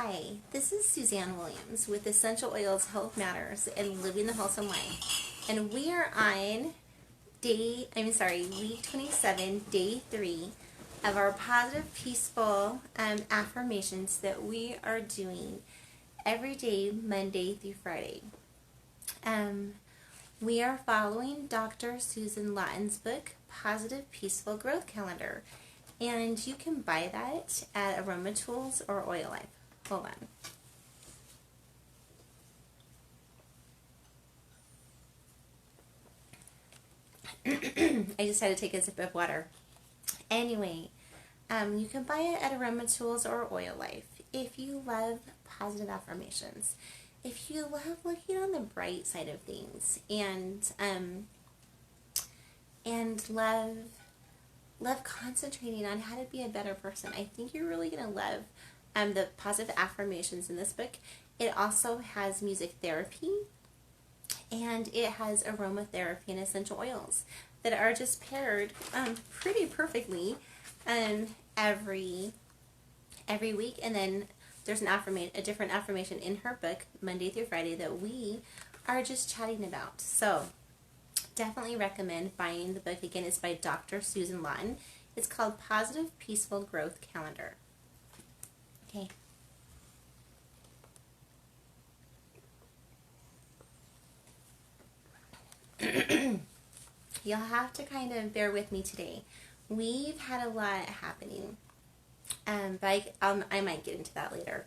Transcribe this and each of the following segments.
Hi, this is Suzanne Williams with Essential Oils Health Matters and Living the Wholesome Life. And we are on week 27, day 3 of our positive, peaceful affirmations that we are doing every day, Monday through Friday. We are following Dr. Susan Lawton's book, Positive, Peaceful Growth Calendar. And you can buy that at Aroma Tools or Oil Life. Hold on. I just had to take a sip of water. Anyway, you can buy it at Aroma Tools or Oil Life if you love positive affirmations. If you love looking on the bright side of things and love concentrating on how to be a better person, I think you're really going to love the positive affirmations in this book. It also has music therapy, and it has aromatherapy and essential oils that are just paired pretty perfectly every week. And then there's a different affirmation in her book, Monday through Friday, that we are just chatting about. So definitely recommend buying the book. Again, it's by Dr. Susan Lawton. It's called Positive Peaceful Growth Calendar. Okay. You'll have to kind of bear with me today. We've had a lot happening, but I might get into that later.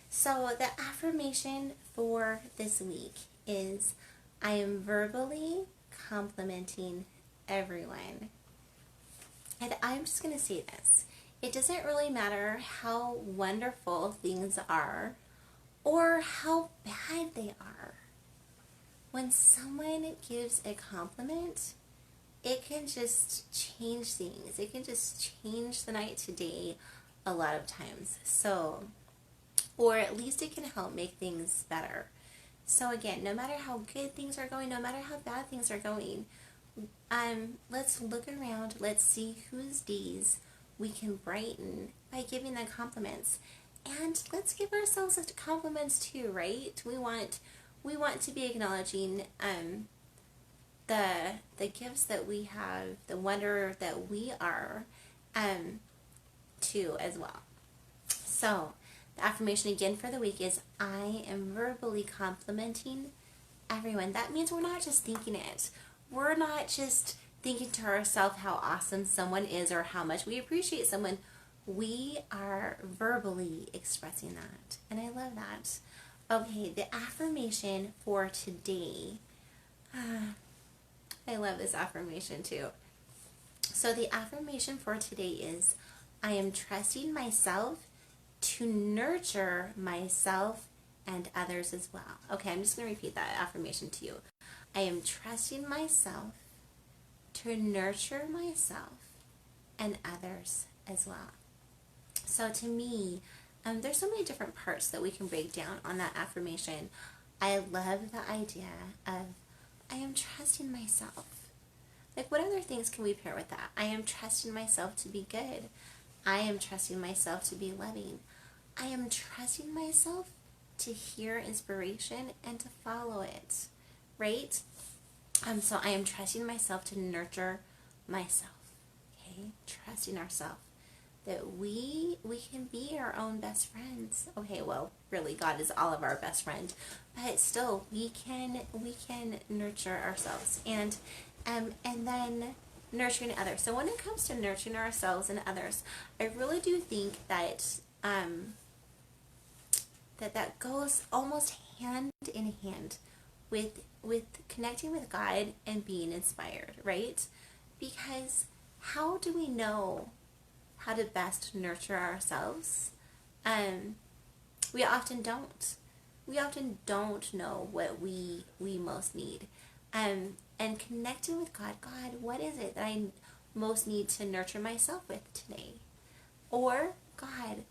So the affirmation for this week is, I am verbally complimenting everyone. And I'm just going to say this. It doesn't really matter how wonderful things are or how bad they are. When someone gives a compliment, it can just change things. It can just change the night to day a lot of times. So, or at least it can help make things better. So again, no matter how good things are going, no matter how bad things are going, let's look around. Let's see whose days we can brighten by giving them compliments. And let's give ourselves compliments too, right? We want to be acknowledging the gifts that we have, the wonder that we are, too, as well. So the affirmation again for the week is, I am verbally complimenting everyone. That means we're not just thinking it. We're not just thinking to ourselves how awesome someone is or how much we appreciate someone. We are verbally expressing that. And I love that. Okay, the affirmation for today. I love this affirmation too. So the affirmation for today is, I am trusting myself to nurture myself and others as well. Okay, I'm just going to repeat that affirmation to you. I am trusting myself to nurture myself and others as well. So to me, there's so many different parts that we can break down on that affirmation. I love the idea of, I am trusting myself. Like, what other things can we pair with that? I am trusting myself to be good. I am trusting myself to be loving. I am trusting myself to hear inspiration and to follow it, right? So I am trusting myself to nurture myself, okay? Trusting ourselves that we can be our own best friends. Okay, well, really, God is all of our best friend, but still, we can nurture ourselves and then nurturing others. So when it comes to nurturing ourselves and others, I really do think that that goes almost hand in hand with connecting with God and being inspired, right? Because how do we know how to best nurture ourselves? We often don't. We often don't know what we most need. And connecting with God, what is it that I most need to nurture myself with today? Or, God,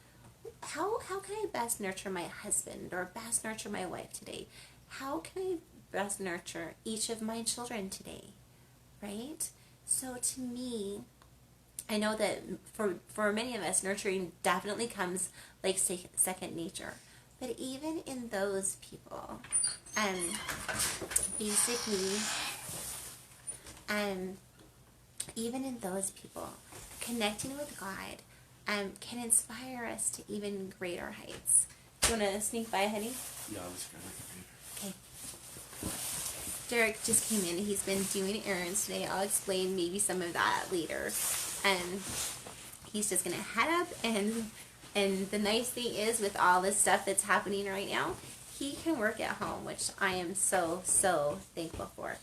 how can I best nurture my husband or best nurture my wife today? How can I best nurture each of my children today? Right? So to me, I know that for many of us, nurturing definitely comes like second nature. But even in those people, basically, even in those people, connecting with God can inspire us to even greater heights. Do you want to sneak by, honey? Yeah, I'll just grab my computer. Okay. Derek just came in. He's been doing errands today. I'll explain maybe some of that later. He's just going to head up, and the nice thing is, with all this stuff that's happening right now, he can work at home, which I am so, so thankful for.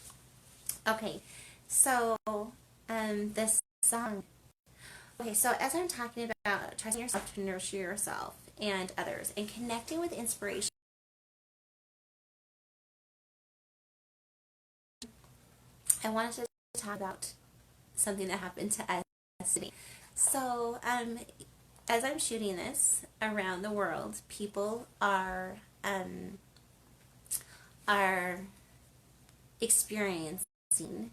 Okay, so this song. Okay, so as I'm talking about trusting yourself to nurture yourself and others, and connecting with inspiration, I wanted to talk about something that happened to us today. So, as I'm shooting this around the world, people are experiencing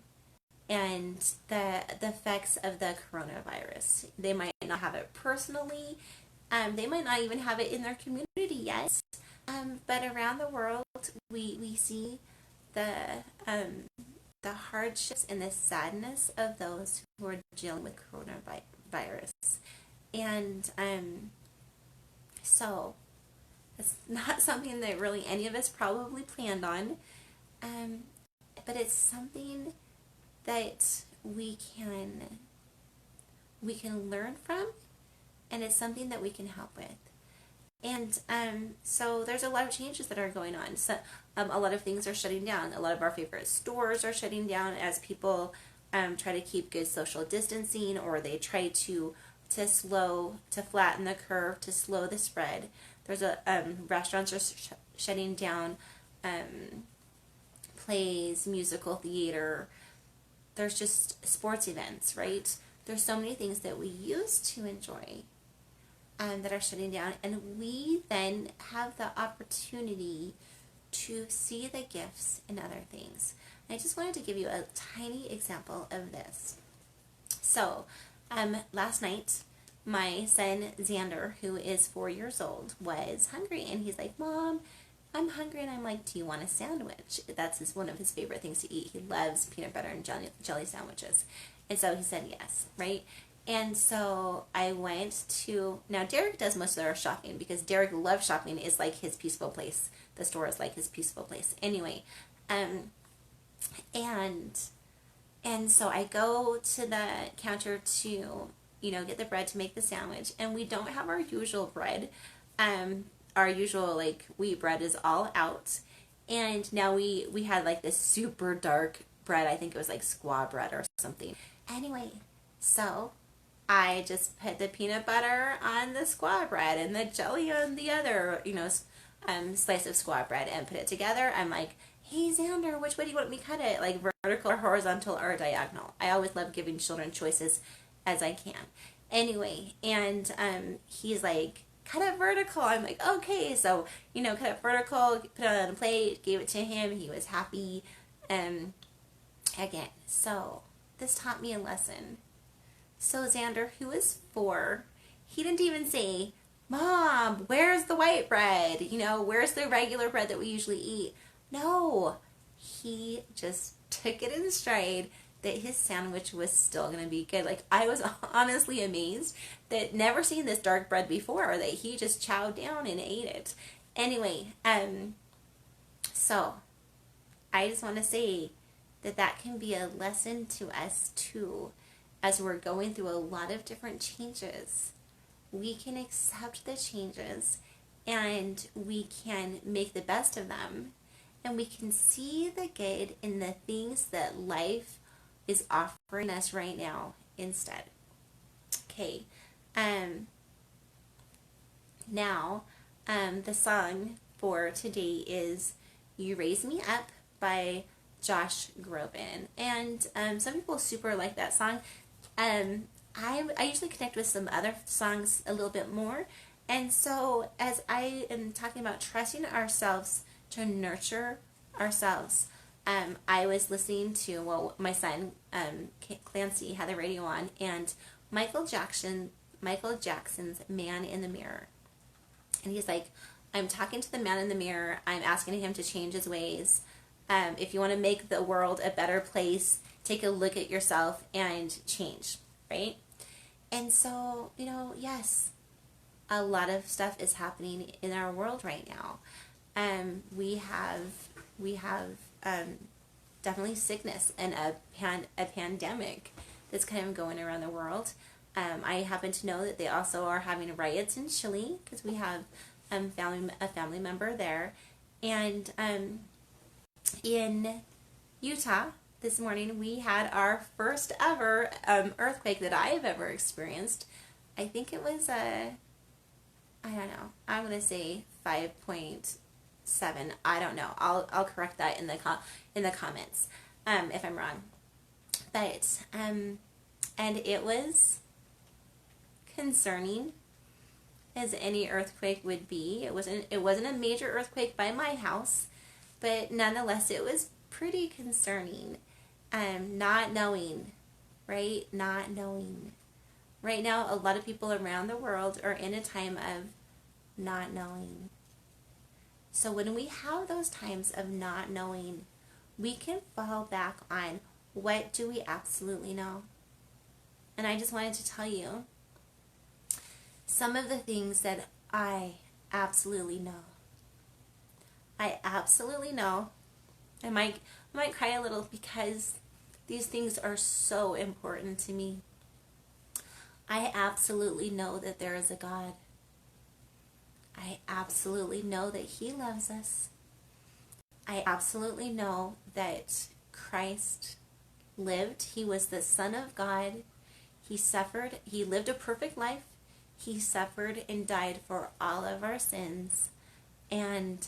and the effects of the coronavirus. They might not have it personally. They might not even have it in their community yet. But around the world, we see the hardships and the sadness of those who are dealing with coronavirus. And so it's not something that really any of us probably planned on, but it's something that we can learn from, and it's something that we can help with. And so there's a lot of changes that are going on. So a lot of things are shutting down. A lot of our favorite stores are shutting down as people try to keep good social distancing, or they try to flatten the curve, to slow the spread. There's restaurants are shutting down, plays, musical theater. There's just sports events, right? There's so many things that we used to enjoy that are shutting down, and we then have the opportunity to see the gifts in other things. And I just wanted to give you a tiny example of this. So, last night, my son Xander, who is 4 years old, was hungry, and he's like, "Mom, I'm hungry." And I'm like, "Do you want a sandwich?" That's one of his favorite things to eat. He loves peanut butter and jelly sandwiches. And so he said yes, right? And so I went to, now Derek does most of our shopping because Derek loves shopping. It's like his peaceful place. The store is like his peaceful place. Anyway, and so I go to the counter to, get the bread to make the sandwich, and we don't have our usual bread. Our usual like wheat bread is all out, and now we had like this super dark bread. I think it was like squaw bread or something. Anyway, so I just put the peanut butter on the squaw bread and the jelly on the other, slice of squaw bread, and put it together. I'm like, "Hey Xander, which way do you want me to cut it? Like vertical or horizontal or diagonal?" I always love giving children choices as I can. Anyway, and he's like, "Cut it vertical." I'm like, "Okay." So, cut it vertical, put it on a plate, gave it to him. He was happy. Again, so this taught me a lesson. So Xander, who is 4, he didn't even say, "Mom, where's the white bread? Where's the regular bread that we usually eat?" No, he just took it in stride that his sandwich was still going to be good. Like, I was honestly amazed that never seen this dark bread before, that he just chowed down and ate it. Anyway, so I just want to say that can be a lesson to us too, as we're going through a lot of different changes. We can accept the changes, and we can make the best of them, and we can see the good in the things that life is offering us right now instead. Okay, now the song for today is "You Raise Me Up" by Josh Groban, and some people super like that song. I usually connect with some other songs a little bit more, and so as I am talking about trusting ourselves to nurture ourselves, I was listening to, my son Clancy had the radio on, and Michael Jackson's "Man in the Mirror," and he's like, I'm talking to the man in the mirror. I'm asking him to change his ways. If you want to make the world a better place, take a look at yourself and change, right? And so, yes, a lot of stuff is happening in our world right now. We have definitely sickness and a pandemic that's kind of going around the world. I happen to know that they also are having riots in Chile because we have a family member there. And in Utah this morning, we had our first ever earthquake that I have ever experienced. I think it was I don't know. I'm gonna say 5.7. I don't know. I'll correct that in the comments if I'm wrong. But and it was concerning as any earthquake would be. It wasn't a major earthquake by my house, but nonetheless it was pretty concerning. Not knowing, right? Not knowing. Right now, a lot of people around the world are in a time of not knowing. So when we have those times of not knowing, we can fall back on what do we absolutely know. And I just wanted to tell you some of the things that I absolutely know. I absolutely know. I might cry a little because these things are so important to me. I absolutely know that there is a God. I absolutely know that He loves us. I absolutely know that Christ lived. He was the Son of God. He suffered. He lived a perfect life. He suffered and died for all of our sins. And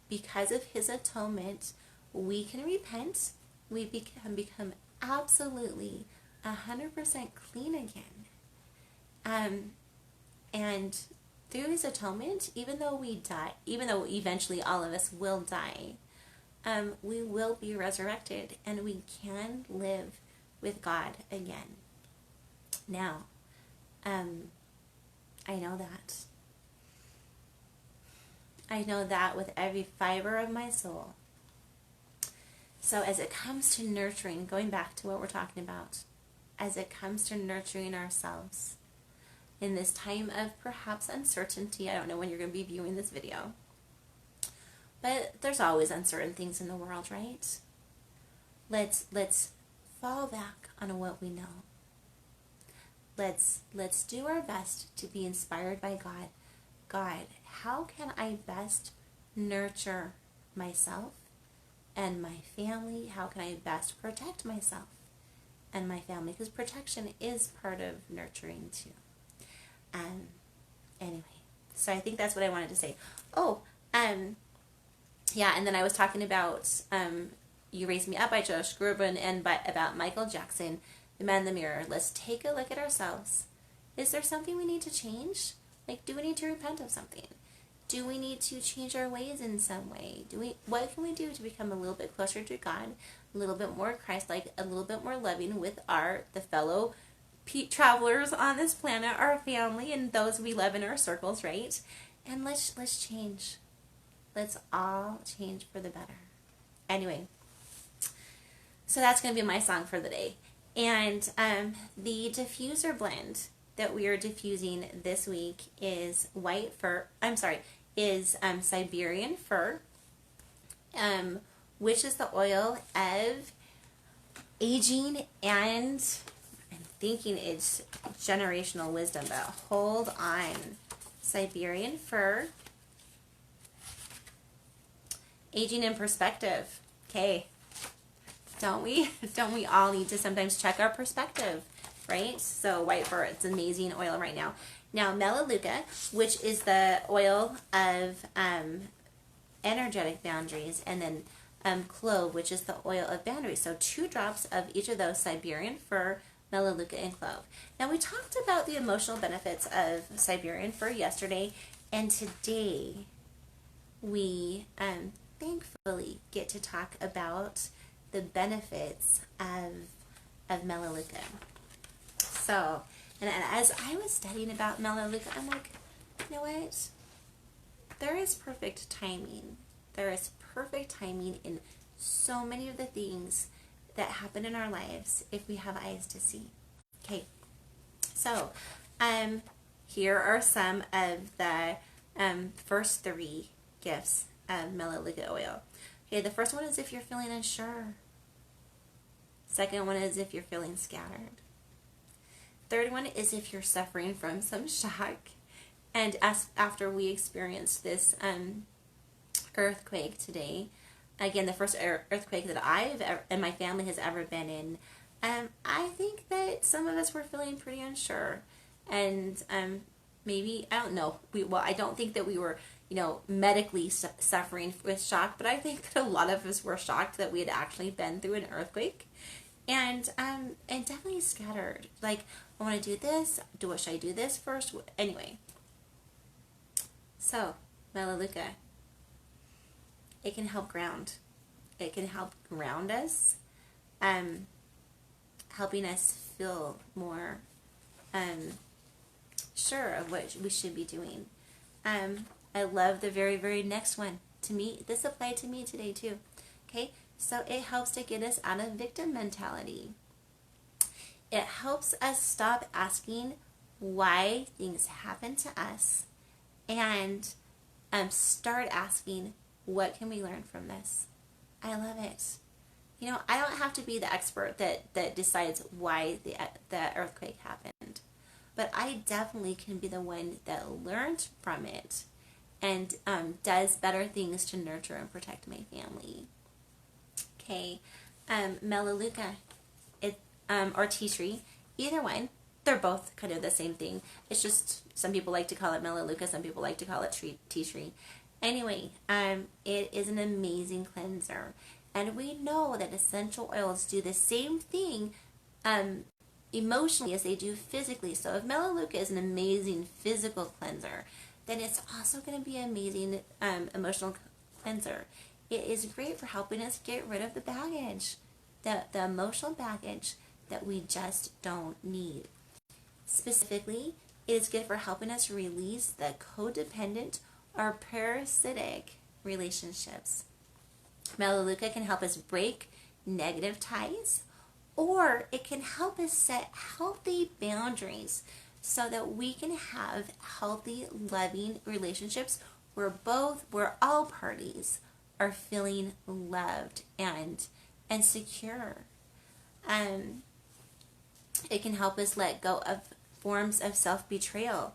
because of His atonement, we can repent. We can become absolutely 100% clean again. And through His atonement, even though we die, even though eventually all of us will die, we will be resurrected and we can live with God again. Now, I know that. I know that with every fiber of my soul. So as it comes to nurturing, going back to what we're talking about, as it comes to nurturing ourselves in this time of perhaps uncertainty, I don't know when you're going to be viewing this video, but there's always uncertain things in the world, right? Let's fall back on what we know. Let's do our best to be inspired by God. God, how can I best nurture myself and my family? How can I best protect myself and my family? Because protection is part of nurturing too. Anyway, so I think that's what I wanted to say. Yeah, and then I was talking about You Raise Me Up by Josh Groban and about Michael Jackson, The Man in the Mirror. Let's take a look at ourselves. Is there something we need to change? Like, do we need to repent of something? Do we need to change our ways in some way? What can we do to become a little bit closer to God, a little bit more Christ-like, a little bit more loving with the fellow travelers on this planet, our family, and those we love in our circles, right? And let's change. Let's all change for the better. Anyway, so that's going to be my song for the day. And the diffuser blend that we are diffusing this week is Siberian fir, which is the oil of aging, and I'm thinking it's generational wisdom, but hold on. Siberian fir, aging in perspective. Okay, don't we all need to sometimes check our perspective, right? So white fir, it's amazing oil right now. Now Melaleuca, which is the oil of energetic boundaries, and then clove, which is the oil of boundaries. So 2 drops of each of those: Siberian fir, Melaleuca, and clove. Now we talked about the emotional benefits of Siberian fir yesterday, and today we thankfully get to talk about the benefits of Melaleuca. So, and as I was studying about Melaleuca, I'm like, you know what? there is perfect timing. There is perfect timing in so many of the things that happen in our lives if we have eyes to see. Okay, so here are some of the first three gifts of Melaleuca oil. Okay, the first one is if you're feeling unsure. Second one is if you're feeling scattered. Third one is if you're suffering from some shock. And after we experienced this earthquake today, again, the first earthquake that I've ever, and my family has ever been in, I think that some of us were feeling pretty unsure. And maybe, I don't know, I don't think that we were, medically suffering with shock, but I think that a lot of us were shocked that we had actually been through an earthquake. And definitely scattered. Like, I want to do this. Should I do this first? Anyway. So, Melaleuca. It can help ground. It can help ground us. Helping us feel more sure of what we should be doing. I love the very, very next one. To me, this applied to me today too. Okay? So it helps to get us out of victim mentality. It helps us stop asking why things happen to us and start asking, what can we learn from this? I love it. I don't have to be the expert that decides why the earthquake happened, but I definitely can be the one that learned from it and does better things to nurture and protect my family. Okay, Melaleuca, or tea tree, either one. They're both kind of the same thing. It's just some people like to call it Melaleuca, some people like to call it tea tree. Anyway, it is an amazing cleanser, and we know that essential oils do the same thing emotionally as they do physically. So if Melaleuca is an amazing physical cleanser, then it's also going to be an amazing emotional cleanser. It is great for helping us get rid of the baggage, the emotional baggage that we just don't need. Specifically, it is good for helping us release the codependent or parasitic relationships. Melaleuca can help us break negative ties, or it can help us set healthy boundaries so that we can have healthy, loving relationships where all parties are feeling loved and secure. It can help us let go of forms of self-betrayal.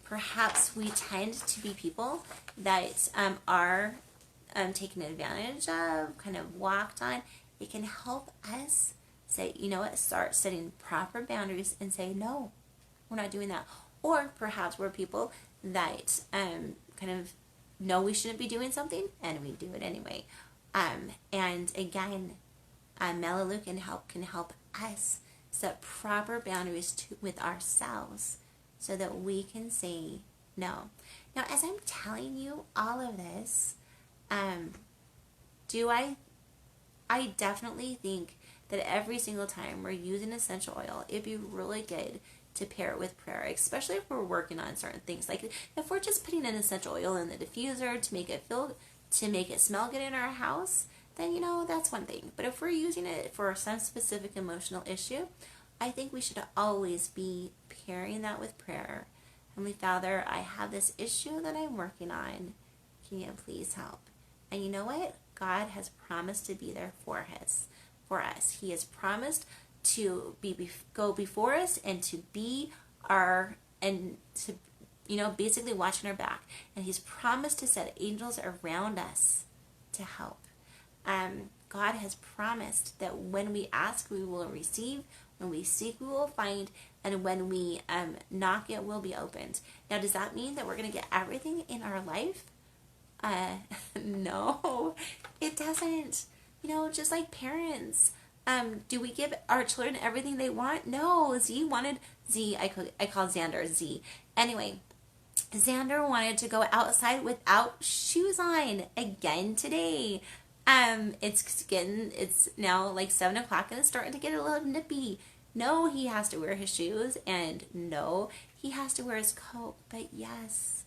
Perhaps we tend to be people that are taken advantage of, kind of walked on. It can help us say, start setting proper boundaries and say, no, we're not doing that. Or perhaps we're people that kind of know we shouldn't be doing something and we do it anyway. And again, Melaleuca can help us set proper boundaries with ourselves so that we can say no. Now, as I'm telling you all of this, I definitely think that every single time we're using essential oil, it'd be really good to pair it with prayer, especially if we're working on certain things. Like if we're just putting an essential oil in the diffuser to make it smell good in our house, then that's one thing. But if we're using it for some specific emotional issue, I think we should always be pairing that with prayer. Heavenly Father, I have this issue that I'm working on. Can you please help? And you know what? God has promised to be there for us. He has promised to go before us and to be basically watching our back. And He's promised to set angels around us to help. God has promised that when we ask, we will receive. When we seek, we will find. And when we knock, it will be opened. Now, does that mean that we're going to get everything in our life? No, it doesn't. Just like parents. Do we give our children everything they want? No. I call Xander Z. Anyway, Xander wanted to go outside without shoes on again today. It's now like 7 o'clock and it's starting to get a little nippy. No, he has to wear his shoes, and no, he has to wear his coat. But yes,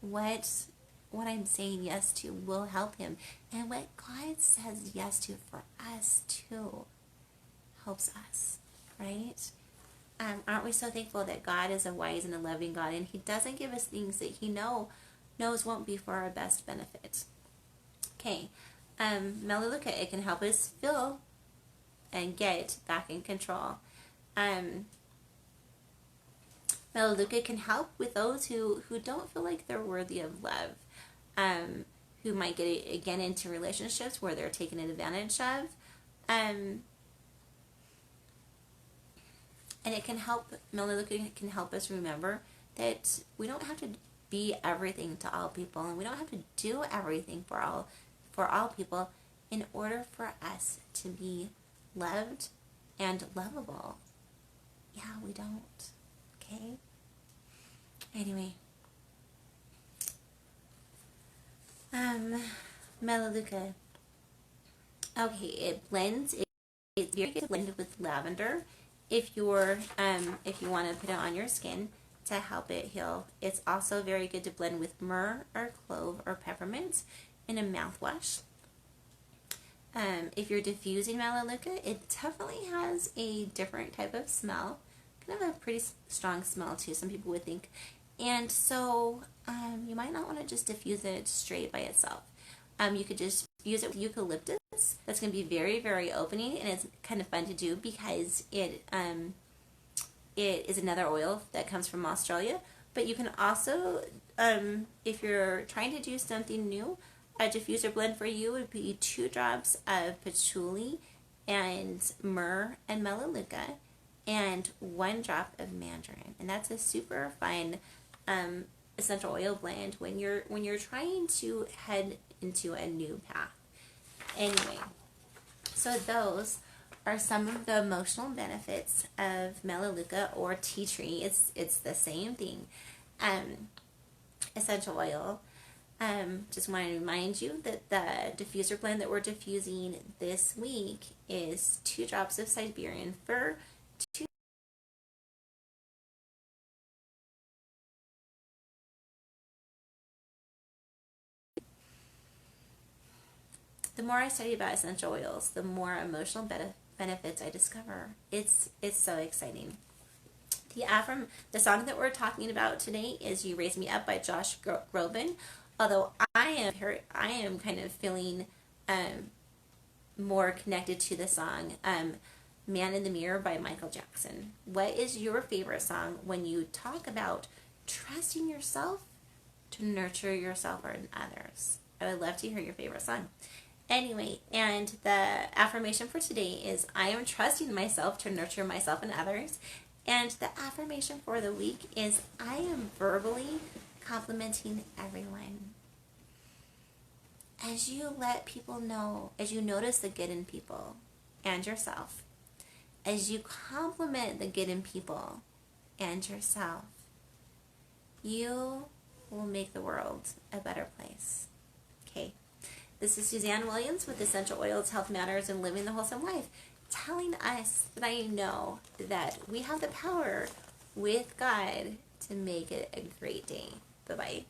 what I'm saying yes to will help him. And what God says yes to for us too helps us, right? Aren't we so thankful that God is a wise and a loving God, and he doesn't give us things that he knows won't be for our best benefit. Okay, Melaleuca, it can help us feel and get back in control. Melaleuca can help with those who don't feel like they're worthy of love, who might get again into relationships where they're taken advantage of, and it can help. Melaleuca can help us remember that we don't have to be everything to all people, and we don't have to do everything for all people in order for us to be loved and lovable. Yeah, we don't. Okay? Anyway. Melaleuca. Okay, it blends. It's very good to blend with lavender if you want to put it on your skin to help it heal. It's also very good to blend with myrrh or clove or peppermint in a mouthwash. If you're diffusing Melaleuca, it definitely has a different type of smell. Kind of a pretty strong smell too, some people would think. And so you might not want to just diffuse it straight by itself. You could just use it with eucalyptus. That's going to be very, very opening, and it's kind of fun to do because it is another oil that comes from Australia. But you can also, if you're trying to do something new, a diffuser blend for you would be 2 drops of patchouli and myrrh and Melaleuca and 1 drop of mandarin. And that's a super fun essential oil blend when you're trying to head into a new path. Anyway, so those are some of the emotional benefits of Melaleuca or tea tree. It's the same thing. Essential oil. Just want to remind you that the diffuser blend that we're diffusing this week is 2 drops of Siberian fir, 2 The more I study about essential oils, the more emotional benefits I discover. It's so exciting. The song that we're talking about today is "You Raise Me Up" by Josh Groban. Although I am kind of feeling more connected to the song "Man in the Mirror" by Michael Jackson. What is your favorite song when you talk about trusting yourself to nurture yourself and others? I would love to hear your favorite song. Anyway, and the affirmation for today is I am trusting myself to nurture myself and others. And the affirmation for the week is I am verbally complimenting everyone. As you let people know, as you notice the good in people and yourself, as you compliment the good in people and yourself, you will make the world a better place. Okay. This is Suzanne Williams with Essential Oils, Health Matters, and Living the Wholesome Life, telling us that I know that we have the power with God to make it a great day. Bye-bye.